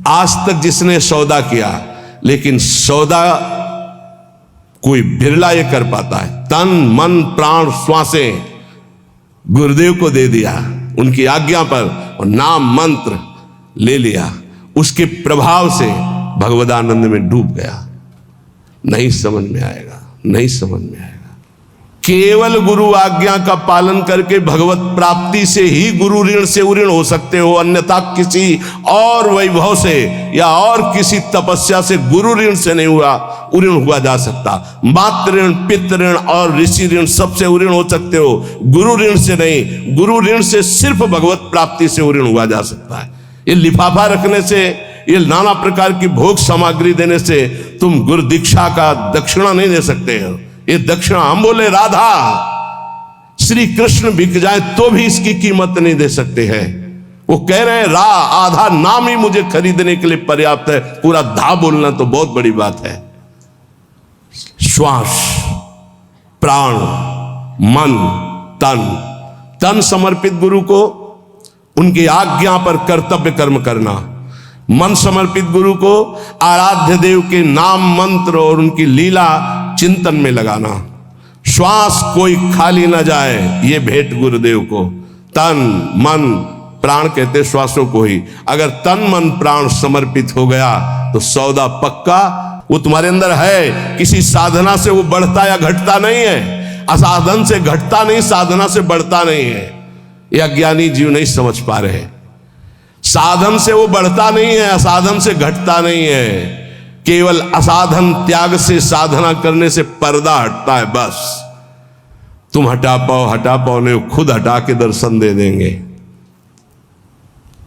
आज तक जिसने सौदा किया, लेकिन सौदा कोई बिरला ये कर पाता है। तन मन प्राण श्वासें गुरुदेव को दे दिया उनकी आज्ञा पर, और नाम मंत्र ले लिया, उसके प्रभाव से भगवदानंद में डूब गया। नहीं समझ में आएगा, नहीं समझ में आएगा। केवल गुरु आज्ञा का पालन करके भगवत प्राप्ति से ही गुरु ऋण से उऋण हो सकते हो, अन्यथा किसी और वैभव से या और किसी तपस्या से गुरु ऋण से नहीं उऋण हुआ जा सकता। मातृ ऋण, पितृ ऋण और ऋषि ऋण सबसे उऋण हो सकते हो, गुरु ऋण से नहीं। गुरु ऋण से सिर्फ भगवत प्राप्ति से उऋण हुआ जा सकता है। ये लिफाफा रखने से, ये नाना प्रकार की भोग सामग्री देने से तुम गुरु दीक्षा का दक्षिणा नहीं दे सकते हो। ये दक्षिणा, हम बोले राधा श्री कृष्ण बिक जाए तो भी इसकी कीमत नहीं दे सकते हैं। वो कह रहे हैं आधा नाम ही मुझे खरीदने के लिए पर्याप्त है, पूरा धा बोलना तो बहुत बड़ी बात है। श्वास, प्राण, मन, तन समर्पित गुरु को, उनकी आज्ञा पर कर्तव्य कर्म करना। मन समर्पित गुरु को आराध्य देव के नाम मंत्र और उनकी लीला चिंतन में लगाना। श्वास कोई खाली ना जाए, ये भेंट गुरुदेव को। तन मन प्राण कहते श्वासों को ही। अगर तन मन प्राण समर्पित हो गया तो सौदा पक्का। वो तुम्हारे अंदर है, किसी साधना से वो बढ़ता या घटता नहीं है। असाधन से घटता नहीं, साधना से बढ़ता नहीं है। ये अज्ञानी जीव नहीं समझ पा रहे। साधन से वो बढ़ता नहीं है, असाधन से घटता नहीं है। केवल असाधन त्याग से साधना करने से पर्दा हटता है, बस। तुम हटा पाओ नहीं, खुद हटा के दर्शन दे देंगे।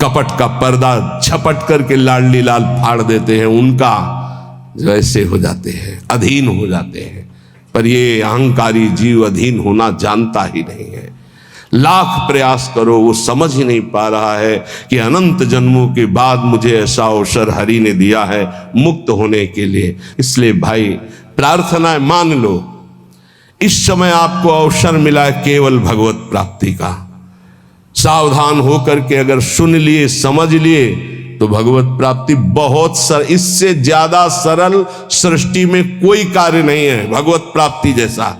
कपट का पर्दा झपट करके लाडली लाल फाड़ देते हैं, उनका जो ऐसे हो जाते हैं, अधीन हो जाते हैं। पर ये अहंकारी जीव अधीन होना जानता ही नहीं है। लाख प्रयास करो, वो समझ ही नहीं पा रहा है कि अनंत जन्मों के बाद मुझे ऐसा अवसर हरि ने दिया है मुक्त होने के लिए। इसलिए भाई प्रार्थना है, मान लो इस समय आपको अवसर मिला है केवल भगवत प्राप्ति का। सावधान होकर के अगर सुन लिए, समझ लिए तो भगवत प्राप्ति बहुत इससे ज्यादा सरल सृष्टि में कोई कार्य नहीं है भगवत प्राप्ति जैसा।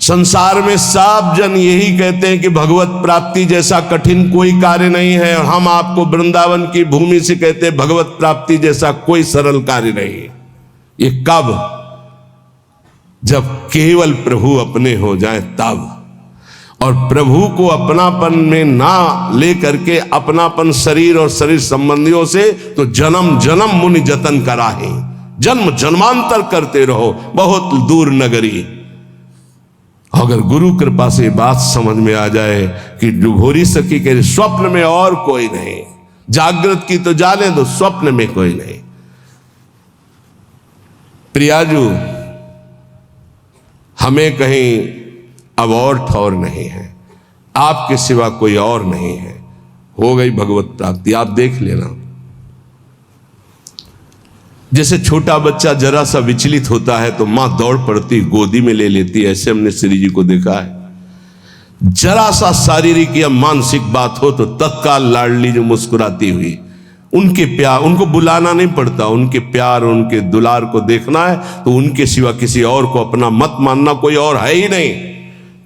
संसार में सब जन यही कहते हैं कि भगवत प्राप्ति जैसा कठिन कोई कार्य नहीं है, और हम आपको वृंदावन की भूमि से कहते हैं भगवत प्राप्ति जैसा कोई सरल कार्य नहीं है। ये कब? जब केवल प्रभु अपने हो जाए तब। और प्रभु को अपनापन में ना ले करके अपनापन शरीर और शरीर संबंधियों से तो जन्म जन्म मुनि जतन कराहे, जन्म जन्मांतर करते रहो बहुत दूर नगरी। अगर गुरु कृपा से बात समझ में आ जाए कि डुभोरी सखी के स्वप्न में और कोई नहीं, जागृत की तो जाने दो, स्वप्न में कोई नहीं। प्रियाजू, हमें कहीं अब और ठौर नहीं है, आपके सिवा कोई और नहीं है। हो गई भगवत प्राप्ति, आप देख लेना। जैसे छोटा बच्चा जरा सा विचलित होता है तो मां दौड़ पड़ती गोदी में ले लेती है, ऐसे हमने श्री जी को देखा है। जरा सा शारीरिक या मानसिक बात हो तो तत्काल लाडली जो मुस्कुराती हुई, उनके प्यार, उनको बुलाना नहीं पड़ता, उनके प्यार उनके दुलार को देखना है तो उनके सिवा किसी और को अपना मत मानना, कोई और है ही नहीं।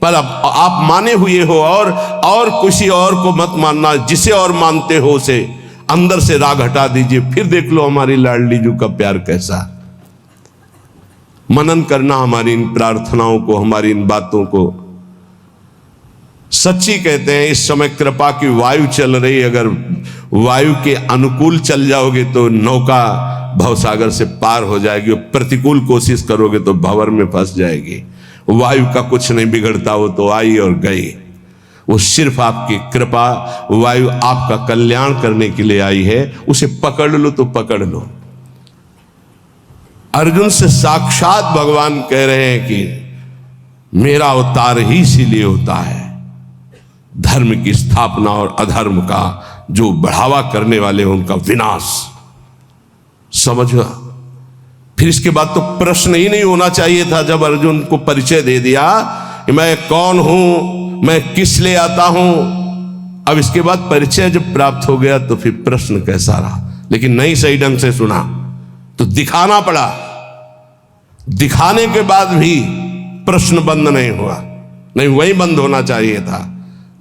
पर अब आप माने हुए हो और किसी और को मत मानना, जिसे और मानते हो उसे अंदर से राग हटा दीजिए, फिर देख लो हमारी लाडली जू का प्यार कैसा। मनन करना हमारी इन प्रार्थनाओं को, हमारी इन बातों को। सच्ची कहते हैं इस समय कृपा की वायु चल रही, अगर वायु के अनुकूल चल जाओगे तो नौका भवसागर से पार हो जाएगी, और प्रतिकूल कोशिश करोगे तो भंवर में फंस जाएगी। वायु का कुछ नहीं बिगड़ता, वो तो आई और गई। वो सिर्फ आपकी कृपा, वायु आपका कल्याण करने के लिए आई है, उसे पकड़ लो तो पकड़ लो। अर्जुन से साक्षात भगवान कह रहे हैं कि मेरा अवतार ही इसीलिए होता है, धर्म की स्थापना और अधर्म का जो बढ़ावा करने वाले हैं उनका विनाश। समझो। फिर इसके बाद तो प्रश्न ही नहीं होना चाहिए था जब अर्जुन को परिचय दे दिया कि मैं कौन हूं, मैं किस लिए आता हूं, अब इसके बाद परिचय जब प्राप्त हो गया तो फिर प्रश्न कैसा रहा, लेकिन नहीं सही ढंग से सुना तो दिखाना पड़ा। दिखाने के बाद भी प्रश्न बंद नहीं हुआ, नहीं वही बंद होना चाहिए था।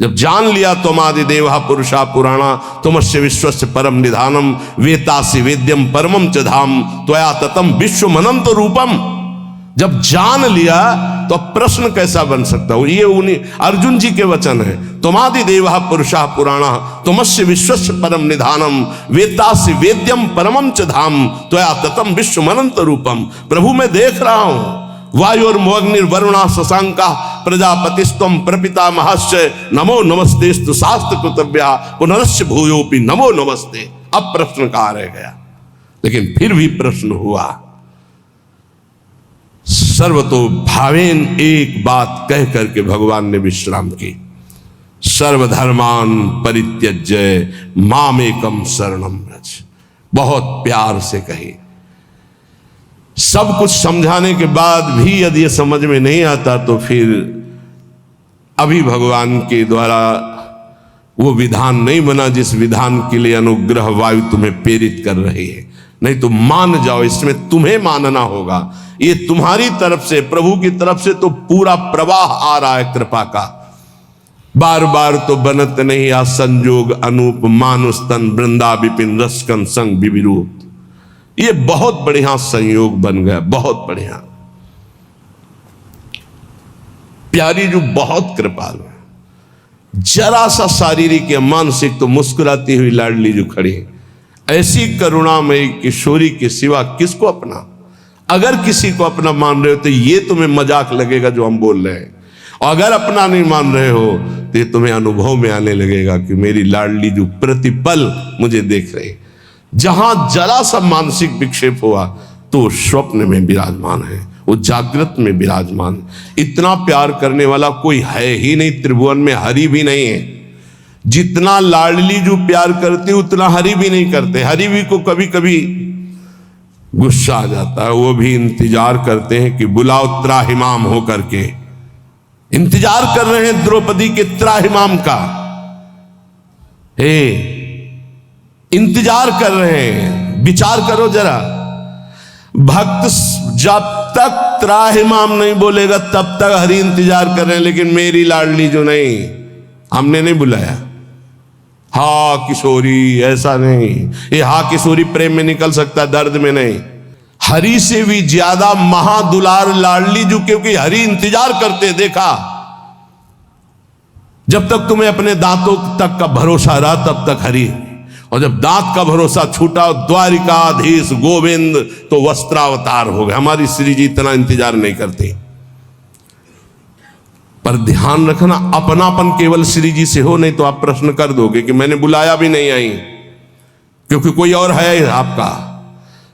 जब जान लिया त्वमादि देवा पुरुषा पुराणा तुमस्य विश्वस्य परम निधानम वेतासि वेद्यम परमम च धाम त्वया ततम विश्वमनंत रूपम, जब जान लिया तो प्रश्न कैसा बन सकता हो। ये उन्हीं अर्जुन जी के वचन है, त्वमादि देवा पुरुषा पुराणा तुमस्य विश्वस्य परम निधानम वेतासि वेद्यम परमम च धाम त्वया ततम विश्वमनंत रूपम। प्रभु मैं देख रहा हूं, वायुर्मोग्निर्वरुणा शशांका प्रजापतिस्तम प्रपिता महस्य नमो नमस्तेस्तु शास्त्र कृतव्या पुनरस्य भूयोपि नमो नमस्ते। अब प्रश्न कहाँ रह गया, लेकिन फिर भी प्रश्न हुआ। सर्वतो भावेन एक बात कह करके भगवान ने विश्राम की, सर्वधर्मान परित्यज्य मामेकम शरणम व्रज। बहुत प्यार से कही। सब कुछ समझाने के बाद भी यदि ये समझ में नहीं आता तो फिर अभी भगवान के द्वारा वो विधान नहीं बना जिस विधान के लिए अनुग्रह वायु तुम्हें प्रेरित कर रही है। नहीं तो मान जाओ, इसमें तुम्हें मानना होगा। ये तुम्हारी तरफ से, प्रभु की तरफ से तो पूरा प्रवाह आ रहा है कृपा का। बार बार तो बनत नहीं आ संजोग अनूप मानुष तन वृंदा विपिन रसकन संग विविरूप। ये बहुत बढ़िया संयोग बन गया, बहुत बढ़िया। प्यारी जो बहुत कृपालु है, जरा सा शारीरिक या मानसिक तो मुस्कुराती हुई लाडली जो खड़ी, ऐसी करुणामयी किशोरी के सिवा किसको अपना। अगर किसी को अपना मान रहे हो तो ये तुम्हें मजाक लगेगा जो हम बोल रहे हैं, और अगर अपना नहीं मान रहे हो तो ये तुम्हें अनुभव में आने लगेगा कि मेरी लाडली जो प्रतिपल मुझे देख रही। जहां जरा सा मानसिक विक्षेप हुआ तो स्वप्न में विराजमान है, वो जागृत में विराजमान। इतना प्यार करने वाला कोई है ही नहीं त्रिभुवन में, हरि भी नहीं है। जितना लाडली जो प्यार करते उतना हरि भी नहीं करते। हरि भी को कभी कभी गुस्सा आ जाता है, वो भी इंतजार करते हैं कि बुलाओ त्राहिमाम हो करके। इंतजार कर रहे हैं द्रौपदी के त्राहिमाम का, हे इंतजार कर रहे हैं। विचार करो जरा, भक्त जब तक त्राहिमाम नहीं बोलेगा तब तक हरि इंतजार कर रहे हैं, लेकिन मेरी लाडली जो नहीं, हमने नहीं बुलाया। हा किशोरी, ऐसा नहीं। ये हा किशोरी प्रेम में निकल सकता है, दर्द में नहीं। हरि से भी ज्यादा महादुलार लाडली जो, क्योंकि हरि इंतजार करते देखा। जब तक तुम्हें अपने दांतों तक का भरोसा रहा तब तक हरि, और जब दांत का भरोसा छूटा द्वारिकाधीश गोविंद तो वस्त्रावतार हो गए। हमारी श्री जी इतना इंतजार नहीं करती। पर ध्यान रखना, अपनापन केवल श्री जी से हो, नहीं तो आप प्रश्न कर दोगे कि मैंने बुलाया भी नहीं आई, क्योंकि कोई और है आपका।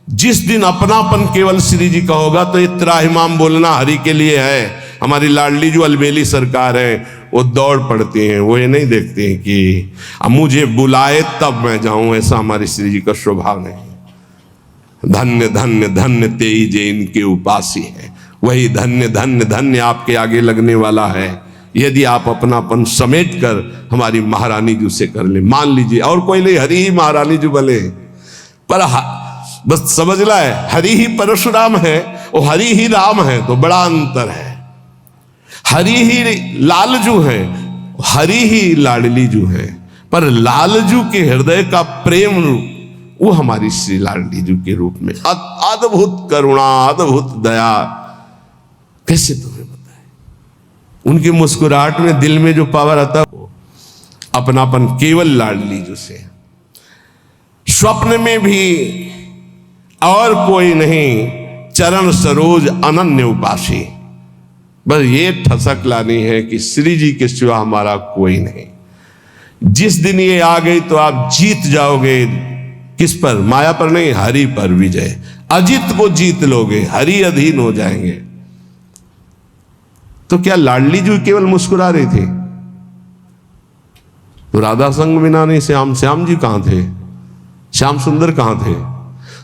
जिस दिन अपनापन केवल श्री जी का होगा तो ये त्राहिमाम बोलना हरि के लिए है। हमारी लाडली जो अलबेली सरकार है वो दौड़ पड़ती हैं, वो ये नहीं देखती हैं कि अब मुझे बुलाए तब मैं जाऊं, ऐसा हमारी श्री जी का स्वभाव नहीं। धन्य धन्य धन्य तेई जे इनके उपासी है, वही धन्य धन्य धन्य आपके आगे लगने वाला है, यदि आप अपनापन समेट कर हमारी महारानी जी से कर ले। मान लीजिए और कोई नहीं, हरि ही महारानी जी बने, पर बस समझ ला है हरि ही परशुराम है और हरि ही राम है, तो बड़ा अंतर है। हरि ही लालजू है, हरि ही लाडली जू है, पर लालजू के हृदय का प्रेम रूप वो हमारी श्री लाडली जू के रूप में अद्भुत करुणा, अद्भुत दया। कैसे तुम्हें बताए, उनकी मुस्कुराहट में दिल में जो पावर आता है, अपनापन केवल लाडली जू से। स्वप्न में भी और कोई नहीं, चरण सरोज अनन्य उपासी। बस ये ठसक लानी है कि श्री जी के सिवा हमारा कोई नहीं। जिस दिन ये आ गई तो आप जीत जाओगे। किस पर? माया पर नहीं, हरि पर विजय। अजित को जीत लोगे, हरि अधीन हो जाएंगे। तो क्या लाडली जी केवल मुस्कुरा रही थी? तो राधा संग बिना नहीं श्याम, श्याम जी कहां थे? श्याम सुंदर कहां थे?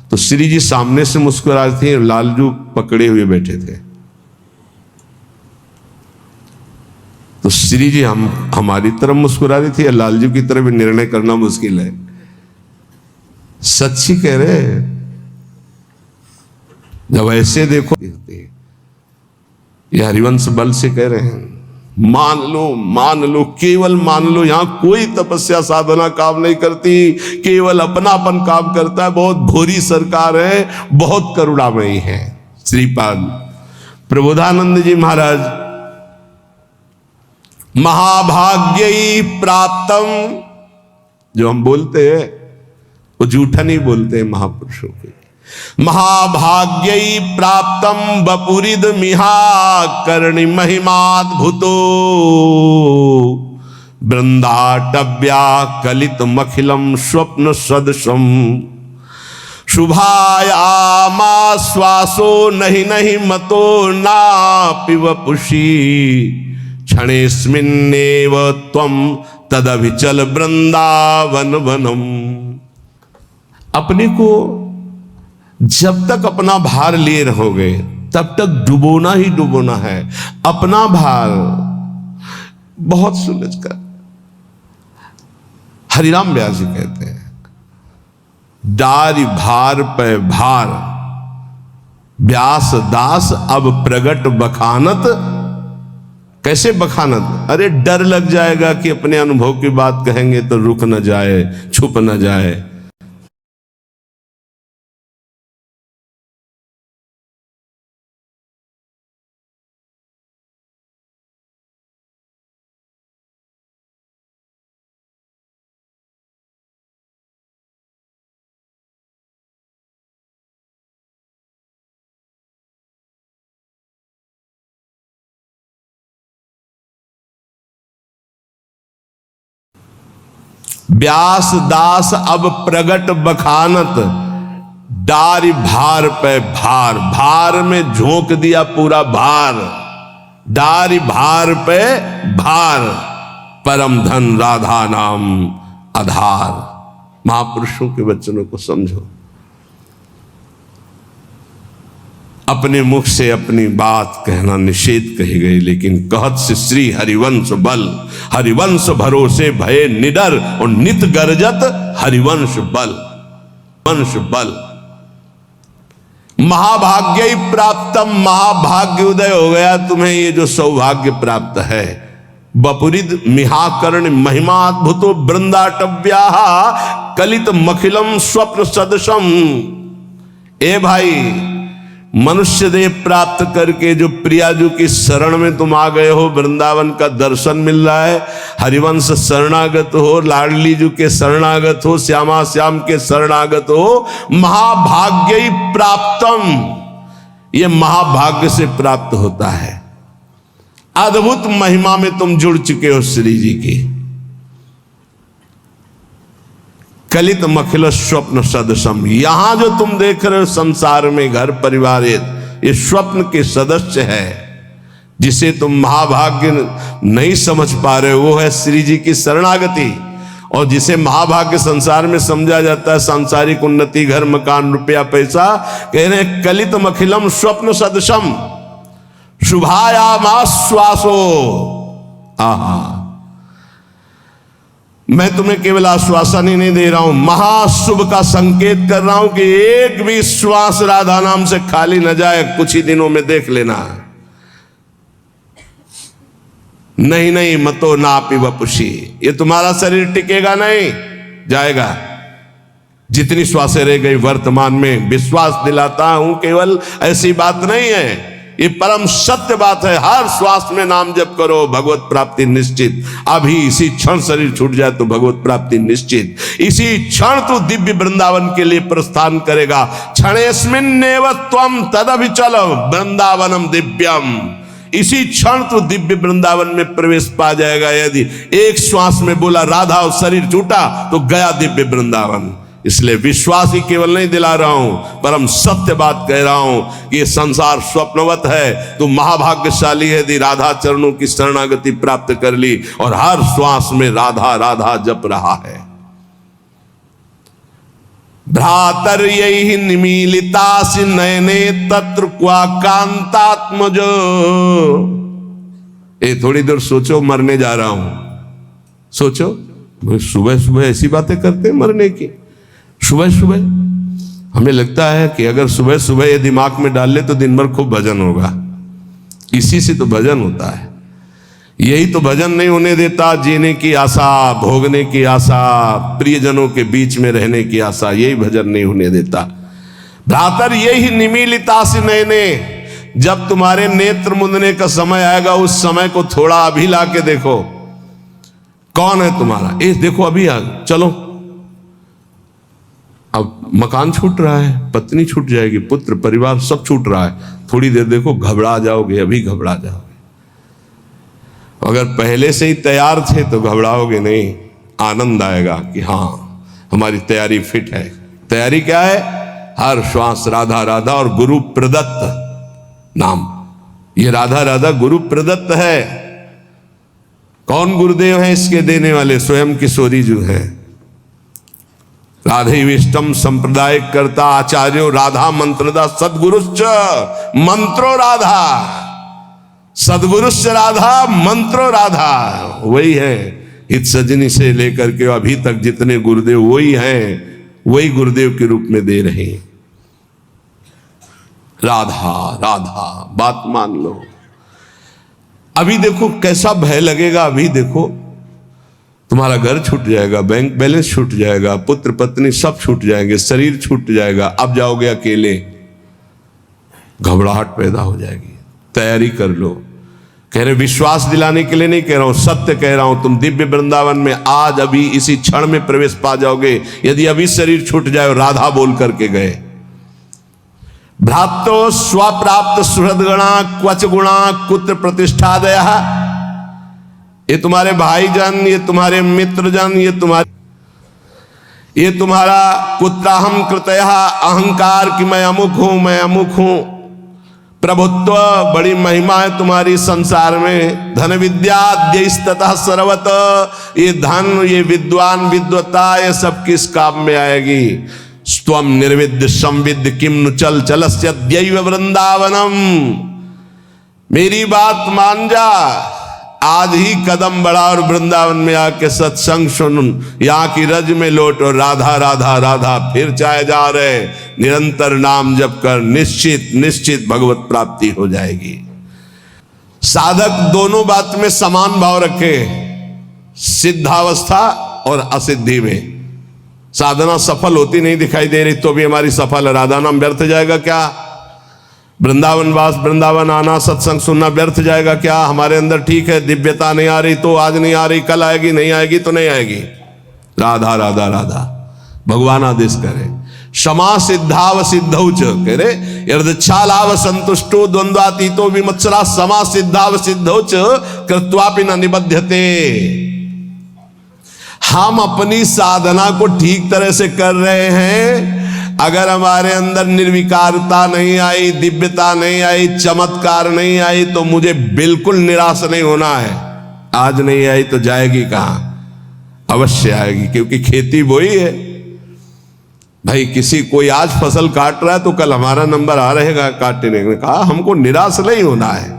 तो श्री जी सामने से मुस्कुरा रही थी, लालजू पकड़े हुए बैठे थे। तो श्री जी हमारी तरफ मुस्कुरा रही थी या लाल जी की तरफ भी निर्णय करना मुश्किल है। सच्ची कह रहे हैं, जब ऐसे देखो, ये हरिवंश बल से कह रहे हैं, मान लो, केवल मान लो। यहां कोई तपस्या साधना काम नहीं करती, केवल अपनापन काम करता है। बहुत भोरी सरकार है, बहुत करुणामयी है। श्रीपाद प्रबोधानंद जी महाराज, महाभाग्यई प्राप्तम, जो हम बोलते हैं वो झूठा नहीं बोलते हैं महापुरुषों के। महाभाग्यई प्राप्तम बपुरिद मिहा कर्णि महिमाद्भुतो वृंदाटव्या कलित मखिलम स्वप्न सदृशम शुभायामाश्वासो नहीं नहीं मतो नापि वपुषी क्षणेस्मिन्नेव त्वं तदभिचल वृंदावन वनम। अपने को जब तक अपना भार लिए रहोगे तब तक डुबोना ही डुबोना है। अपना भार बहुत सुलझ कर, हरिराम व्यास जी कहते हैं, डारी भार पे भार व्यास दास अब प्रगट बखानत। कैसे बखानत? अरे डर लग जाएगा कि अपने अनुभव की बात कहेंगे तो रुक न जाए, छुप न जाए। व्यास दास अब प्रगट बखानत, डारी भार पे भार, भार में झोंक दिया पूरा भार, डारी भार पे भार, परम धन राधा नाम आधार। महापुरुषों के वचनों को समझो। अपने मुख से अपनी बात कहना निषेध कही गई, लेकिन कहत से श्री हरिवंश बल, हरिवंश भरोसे भये निडर और नित गर्जत हरिवंश बल, वंश बल। महाभाग्य प्राप्तम, महाभाग्य उदय हो गया तुम्हें, ये जो सौभाग्य प्राप्त है। बपुरिद मिहाकर्ण महिमाद्भुतो वृंदाटव्या कलित मखिलम स्वप्न सदृशम। ए भाई, मनुष्य देह प्राप्त करके जो प्रियाजू की शरण में तुम आ गए हो, वृंदावन का दर्शन मिल रहा है, हरिवंश शरणागत हो, लाडली जू के शरणागत हो, श्यामा श्याम के शरणागत हो, महाभाग्य प्राप्तम, ये महाभाग्य से प्राप्त होता है। अद्भुत महिमा में तुम जुड़ चुके हो श्री जी की। कलित मखिल स्वप्न सदृशम, यहां जो तुम देख रहे हो संसार में घर परिवार, ये स्वप्न के सदस्य है। जिसे तुम महाभाग्य नहीं समझ पा रहे हो वो है श्री जी की शरणागति। और जिसे महाभाग्य संसार में समझा जाता है सांसारिक उन्नति, घर मकान रुपया पैसा, कह रहे हैं कलित मखिलम स्वप्न सदृशम शुभायामाश्वासो। आहा, मैं तुम्हें केवल आश्वासन ही नहीं दे रहा हूं, महाशुभ का संकेत कर रहा हूं कि एक भी श्वास राधा नाम से खाली न जाए। कुछ ही दिनों में देख लेना। नहीं नहीं मतो नापि वपुषी, ये तुम्हारा शरीर टिकेगा नहीं, जाएगा। जितनी श्वासें रह गई वर्तमान में, विश्वास दिलाता हूं केवल ऐसी बात नहीं है, ये परम सत्य बात है। हर श्वास में नाम जप करो, भगवत प्राप्ति निश्चित। अभी इसी क्षण शरीर छूट जाए तो भगवत प्राप्ति निश्चित। इसी क्षण तू दिव्य वृंदावन के लिए प्रस्थान करेगा। क्षणेस्मिन्नेव त्वं तदभिचल वृंदावनम दिव्यम, इसी क्षण तू दिव्य वृंदावन में प्रवेश पा जाएगा। यदि एक श्वास में बोला राधा और शरीर छूटा तो गया दिव्य वृंदावन। इसलिए विश्वास ही केवल नहीं दिला रहा हूं, परम सत्य बात कह रहा हूं कि ये संसार स्वप्नवत है। तो महाभाग्यशाली है यदि राधा चरणों की शरणागति प्राप्त कर ली और हर श्वास में राधा राधा जप रहा है। भ्रातर यही निमीलितासि नयने तत्र क्वा कांतात्मजो। थोड़ी देर सोचो, मरने जा रहा हूं, सोचो। सुबह सुबह ऐसी बातें करते हैं मरने की, सुबह सुबह। हमें लगता है कि अगर सुबह सुबह ये दिमाग में डाल ले तो दिन भर खूब भजन होगा। इसी से तो भजन होता है। यही तो भजन नहीं होने देता जीने की आशा, भोगने की आशा, प्रियजनों के बीच में रहने की आशा, यही भजन नहीं होने देता। भ्रातर यही निमीलिता से नयने, जब तुम्हारे नेत्र मुंदने का समय आएगा उस समय को थोड़ा अभी ला के देखो। कौन है तुम्हारा? देखो अभी चलो, अब मकान छूट रहा है, पत्नी छूट जाएगी, पुत्र परिवार सब छूट रहा है, थोड़ी देर देखो घबरा जाओगे, अभी घबरा जाओगे। अगर पहले से ही तैयार थे तो घबराओगे नहीं, आनंद आएगा कि हाँ हमारी तैयारी फिट है। तैयारी क्या है? हर श्वास राधा राधा और गुरु प्रदत्त नाम। ये राधा राधा गुरु प्रदत्त है। कौन गुरुदेव है इसके देने वाले? स्वयं किशोरी जी हैं। राधे विष्टम संप्रदाय करता आचार्यो राधा मंत्रदा सदगुरुश्च मंत्रो राधा, सदगुरुश्च राधा मंत्रो राधा। वही है इत सजनी से लेकर के अभी तक जितने गुरुदेव वही हैं, वही गुरुदेव के रूप में दे रहे हैं। राधा राधा, बात मान लो। अभी देखो कैसा भय लगेगा। अभी देखो तुम्हारा घर छूट जाएगा, बैंक बैलेंस छूट जाएगा, पुत्र पत्नी सब छूट जाएंगे, शरीर छूट जाएगा, अब जाओगे अकेले, घबराहट पैदा हो जाएगी। तैयारी कर लो। कह रहे विश्वास दिलाने के लिए नहीं कह रहा हूं, सत्य कह रहा हूं। तुम दिव्य वृंदावन में आज अभी इसी क्षण में प्रवेश पा जाओगे यदि अभी शरीर छूट जाए और राधा बोल करके गए। भ्रातो स्वप्राप्त सुहृदगणा क्वच गुणा कुत्र प्रतिष्ठादया। ये तुम्हारे भाईजन, ये तुम्हारे मित्रजन, ये तुम्हारा कुत्राहम कृतया अहंकार कि मैं अमुक हूं, मैं अमुक हूं। प्रभुत्व, बड़ी महिमा है तुम्हारी संसार में। धन विद्याद्यस्ततः सर्वत, ये धन, ये विद्वान, विद्वता, ये सब किस काम में आएगी? स्वम निर्विद्य संविद्य किम नु चल चलस्य दैव वृंदावनम। मेरी बात मान जा, आज ही कदम बढ़ा और वृंदावन में आके सत्संग सुन, यहाँ की रज में लौट और राधा राधा राधा फिर चाहे जा रहे, निरंतर नाम जप कर, निश्चित निश्चित भगवत प्राप्ति हो जाएगी। साधक दोनों बात में समान भाव रखे, सिद्धावस्था और असिद्धि में। साधना सफल होती नहीं दिखाई दे रही तो भी हमारी सफल है, राधा नाम व्यर्थ जाएगा क्या? वृंदावन वास, वृंदावन आना, सत्संग सुनना व्यर्थ जाएगा क्या? हमारे अंदर ठीक है, दिव्यता नहीं आ रही तो आज नहीं आ रही, कल आएगी, नहीं आएगी तो नहीं आएगी। राधा राधा राधा, भगवान आदेश करे। क्षमा सिद्धाव सिद्धौच, कह रहे यदच्छा लाभ संतुष्टो द्वंद्वातीतो विमत्सरा समा सिद्धाव सिद्धौच कृत्वापि न निबध्यते। हम अपनी साधना को ठीक तरह से कर रहे हैं, अगर हमारे अंदर निर्विकारता नहीं आई, दिव्यता नहीं आई, चमत्कार नहीं आई तो मुझे बिल्कुल निराश नहीं होना है। आज नहीं आई तो जाएगी कहां? अवश्य आएगी, क्योंकि खेती वही है भाई। किसी कोई आज फसल काट रहा है तो कल हमारा नंबर आ रहेगा काटने में। कहा हमको निराश नहीं होना है।